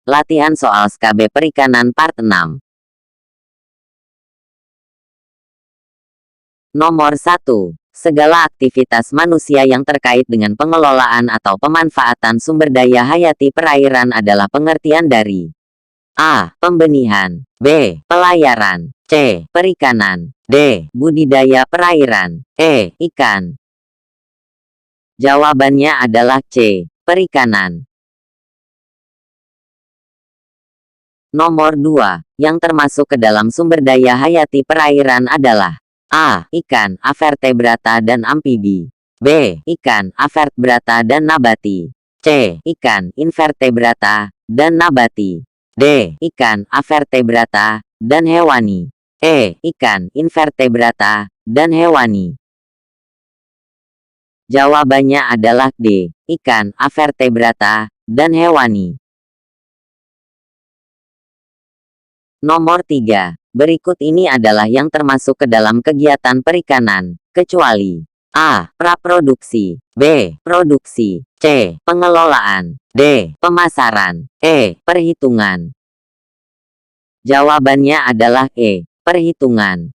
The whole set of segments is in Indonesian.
Latihan soal SKB Perikanan Part 6. Nomor 1. Segala aktivitas manusia yang terkait dengan pengelolaan atau pemanfaatan sumber daya hayati perairan adalah pengertian dari A. Pembenihan, B. Pelayaran, C. Perikanan, D. Budidaya perairan, E. Ikan. Jawabannya adalah C. Perikanan. Nomor 2. Yang termasuk ke dalam sumber daya hayati perairan adalah A. Ikan, avertebrata dan amfibi, B. Ikan, avertebrata dan nabati, C. Ikan, invertebrata dan nabati, D. Ikan, avertebrata dan hewani, E. Ikan, invertebrata dan hewani. Jawabannya adalah D. Ikan, avertebrata dan hewani. Nomor 3. Berikut ini adalah yang termasuk ke dalam kegiatan perikanan, kecuali A. Praproduksi, B. Produksi, C. Pengelolaan, D. Pemasaran, E. Perhitungan. Jawabannya adalah E. Perhitungan.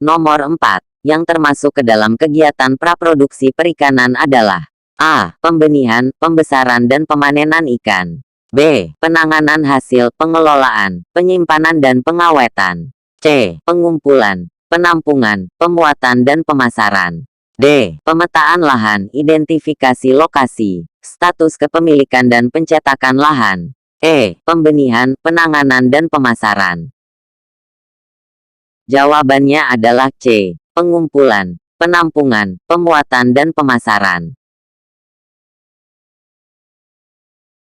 Nomor 4. Yang termasuk ke dalam kegiatan praproduksi perikanan adalah A. Pembenihan, pembesaran dan pemanenan ikan, B. Penanganan hasil pengelolaan, penyimpanan dan pengawetan, C. Pengumpulan, penampungan, pemuatan dan pemasaran, D. Pemetaan lahan, identifikasi lokasi, status kepemilikan dan pencetakan lahan, E. Pembenihan, penanganan dan pemasaran. Jawabannya adalah C. Pengumpulan, penampungan, pemuatan dan pemasaran.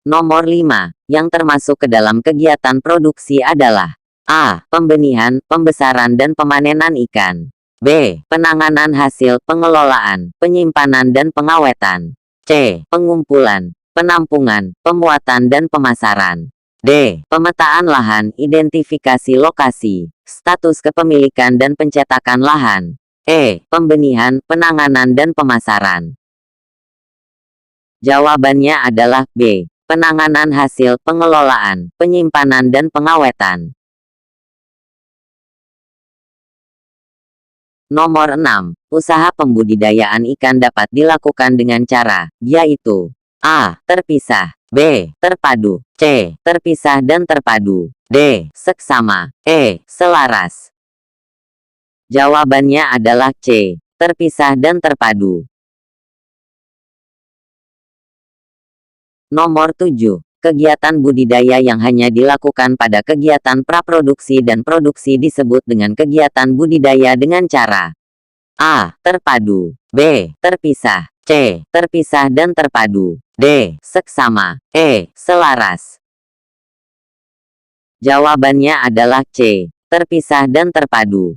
Nomor 5. Yang termasuk ke dalam kegiatan produksi adalah A. Pembenihan, pembesaran dan pemanenan ikan, B. Penanganan hasil pengelolaan, penyimpanan dan pengawetan, C. Pengumpulan, penampungan, pemuatan dan pemasaran, D. Pemetaan lahan, identifikasi lokasi, status kepemilikan dan pencetakan lahan, E. Pembenihan, penanganan dan pemasaran. Jawabannya adalah B. Penanganan hasil pengelolaan, penyimpanan dan pengawetan. Nomor 6. Usaha pembudidayaan ikan dapat dilakukan dengan cara, yaitu A. Terpisah, B. Terpadu, C. Terpisah dan terpadu, D. Seksama, E. Selaras. Jawabannya adalah C. Terpisah dan terpadu. Nomor 7. Kegiatan budidaya yang hanya dilakukan pada kegiatan praproduksi dan produksi disebut dengan kegiatan budidaya dengan cara A. Terpadu, B. Terpisah, C. Terpisah dan terpadu, D. Seksama, E. Selaras. Jawabannya adalah C. Terpisah dan terpadu.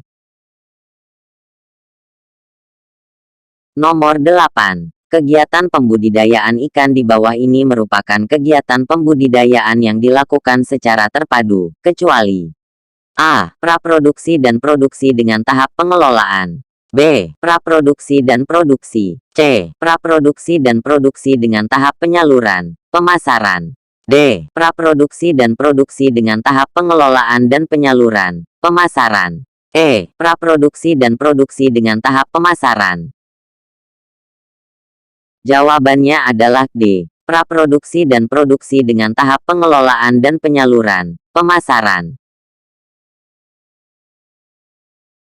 Nomor 8. Kegiatan pembudidayaan ikan di bawah ini merupakan kegiatan pembudidayaan yang dilakukan secara terpadu, kecuali A. Praproduksi dan produksi dengan tahap pengelolaan, B. Praproduksi dan produksi, C. Praproduksi dan produksi dengan tahap penyaluran, pemasaran, D. Praproduksi dan produksi dengan tahap pengelolaan dan penyaluran, pemasaran, E. Praproduksi dan produksi dengan tahap pemasaran. Jawabannya adalah D. Praproduksi dan produksi dengan tahap pengelolaan dan penyaluran, pemasaran.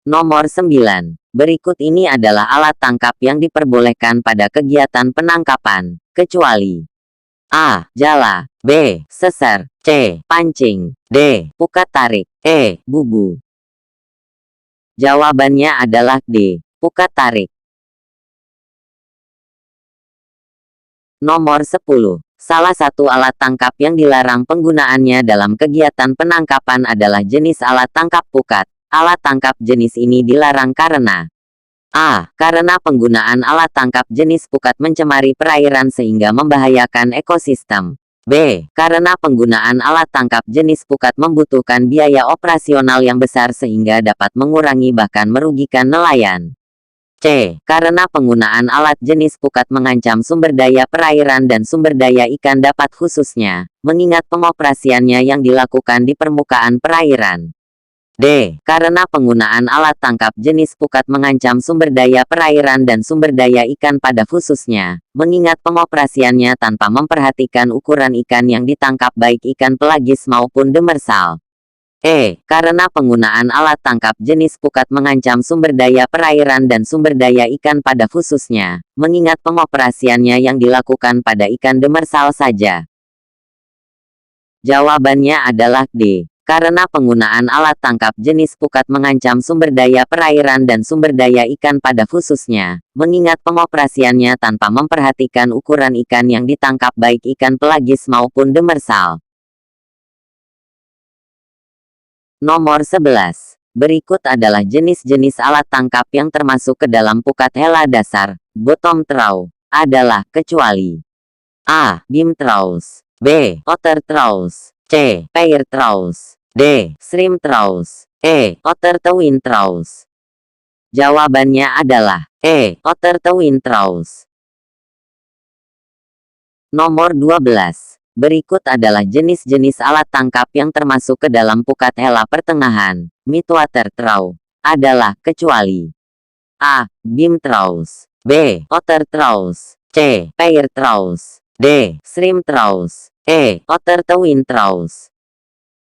Nomor 9. Berikut ini adalah alat tangkap yang diperbolehkan pada kegiatan penangkapan, kecuali A. Jala, B. Seser, C. Pancing, D. Pukat tarik, E. Bubu. Jawabannya adalah D. Pukat tarik. Nomor 10. Salah satu alat tangkap yang dilarang penggunaannya dalam kegiatan penangkapan adalah jenis alat tangkap pukat. Alat tangkap jenis ini dilarang karena A. Karena penggunaan alat tangkap jenis pukat mencemari perairan sehingga membahayakan ekosistem, B. Karena penggunaan alat tangkap jenis pukat membutuhkan biaya operasional yang besar sehingga dapat mengurangi bahkan merugikan nelayan, C. Karena penggunaan alat jenis pukat mengancam sumber daya perairan dan sumber daya ikan dapat khususnya, mengingat pengoperasiannya yang dilakukan di permukaan perairan. D. Karena penggunaan alat tangkap jenis pukat mengancam sumber daya perairan dan sumber daya ikan pada khususnya, mengingat pengoperasiannya tanpa memperhatikan ukuran ikan yang ditangkap baik ikan pelagis maupun demersal. E. Karena penggunaan alat tangkap jenis pukat mengancam sumber daya perairan dan sumber daya ikan pada khususnya, mengingat pengoperasiannya yang dilakukan pada ikan demersal saja. Jawabannya adalah D. Karena penggunaan alat tangkap jenis pukat mengancam sumber daya perairan dan sumber daya ikan pada khususnya, mengingat pengoperasiannya tanpa memperhatikan ukuran ikan yang ditangkap baik ikan pelagis maupun demersal. Nomor 11. Berikut adalah jenis-jenis alat tangkap yang termasuk ke dalam pukat hela dasar, bottom trough, adalah kecuali A. Beam troughs, B. Otter troughs, C. Pair troughs, D. Shrimp troughs, E. Otter twin troughs. Jawabannya adalah E. Otter twin troughs. Nomor 12. Berikut adalah jenis-jenis alat tangkap yang termasuk ke dalam pukat hela pertengahan, midwater trough, adalah kecuali A. Beam troughs, B. Otter troughs, C. Pair troughs, D. Shrimp troughs, E. Otter twin troughs.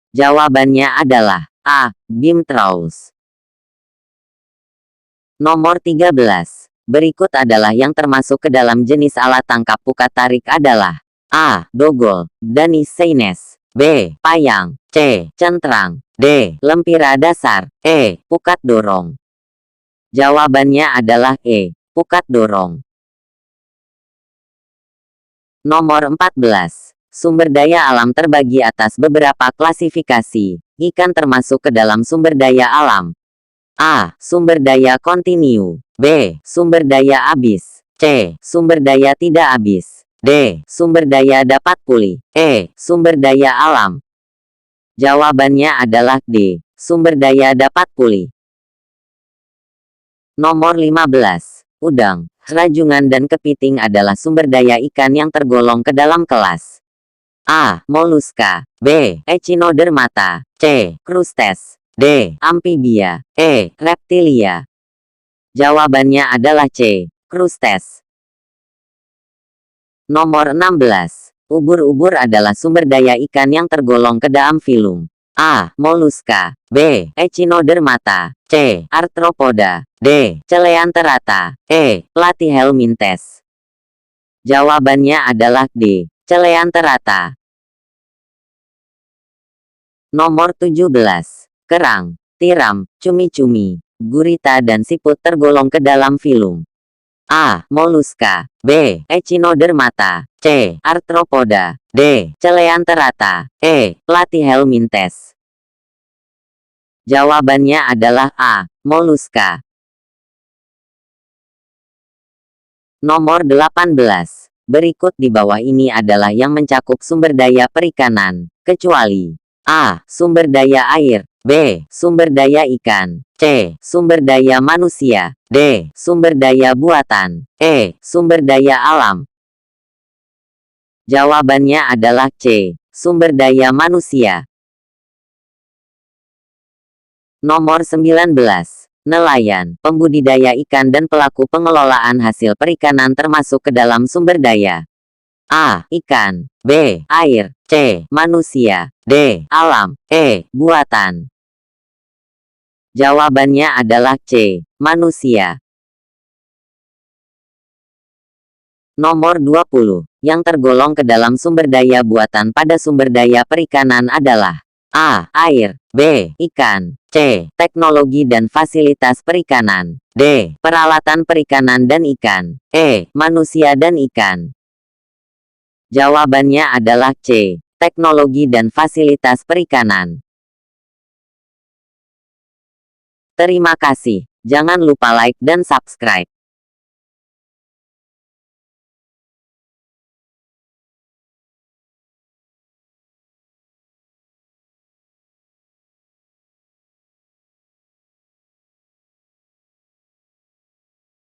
Jawabannya adalah A. Beam troughs. Nomor 13. Berikut adalah yang termasuk ke dalam jenis alat tangkap pukat tarik adalah A. Dogol, Danis seines, B. Payang, C. Centrang, D. Lempira dasar, E. Pukat dorong. Jawabannya adalah E. Pukat dorong. Nomor 14. Sumber daya alam terbagi atas beberapa klasifikasi. Ikan termasuk ke dalam sumber daya alam. A. Sumber daya kontinu, B. Sumber daya abis, C. Sumber daya tidak abis, D. Sumber daya dapat pulih, E. Sumber daya alam. Jawabannya adalah D. Sumber daya dapat pulih. Nomor 15. Udang, rajungan dan kepiting adalah sumber daya ikan yang tergolong ke dalam kelas A. Moluska, B. Echinodermata, C. Crustes, D. Amphibia, E. Reptilia. Jawabannya adalah C. Crustes. Nomor 16. Ubur-ubur adalah sumber daya ikan yang tergolong ke dalam filum A. Moluska, B. Echinodermata, C. Arthropoda, D. Coleanterata, E. Platyhelminthes. Jawabannya adalah D. Coleanterata. Nomor 17. Kerang, tiram, cumi-cumi, gurita dan siput tergolong ke dalam filum A. Moluska, B. Echinodermata, C. Arthropoda, D. Coleanterata, E. Platyhelminthes. Jawabannya adalah A. Moluska. Nomor 18. Berikut di bawah ini adalah yang mencakup sumber daya perikanan, kecuali A. Sumber daya air, B. Sumber daya ikan, C. Sumber daya manusia, D. Sumber daya buatan, E. Sumber daya alam. Jawabannya adalah C. Sumber daya manusia. Nomor 19. Nelayan, pembudidaya ikan dan pelaku pengelolaan hasil perikanan termasuk ke dalam sumber daya A. Ikan, B. Air, C. Manusia, D. Alam, E. Buatan. Jawabannya adalah C. Manusia. Nomor 20. Yang tergolong ke dalam sumber daya buatan pada sumber daya perikanan adalah A. Air, B. Ikan, C. Teknologi dan fasilitas perikanan, D. Peralatan perikanan dan ikan, E. Manusia dan ikan. Jawabannya adalah C. Teknologi dan fasilitas perikanan. Terima kasih. Jangan lupa like dan subscribe.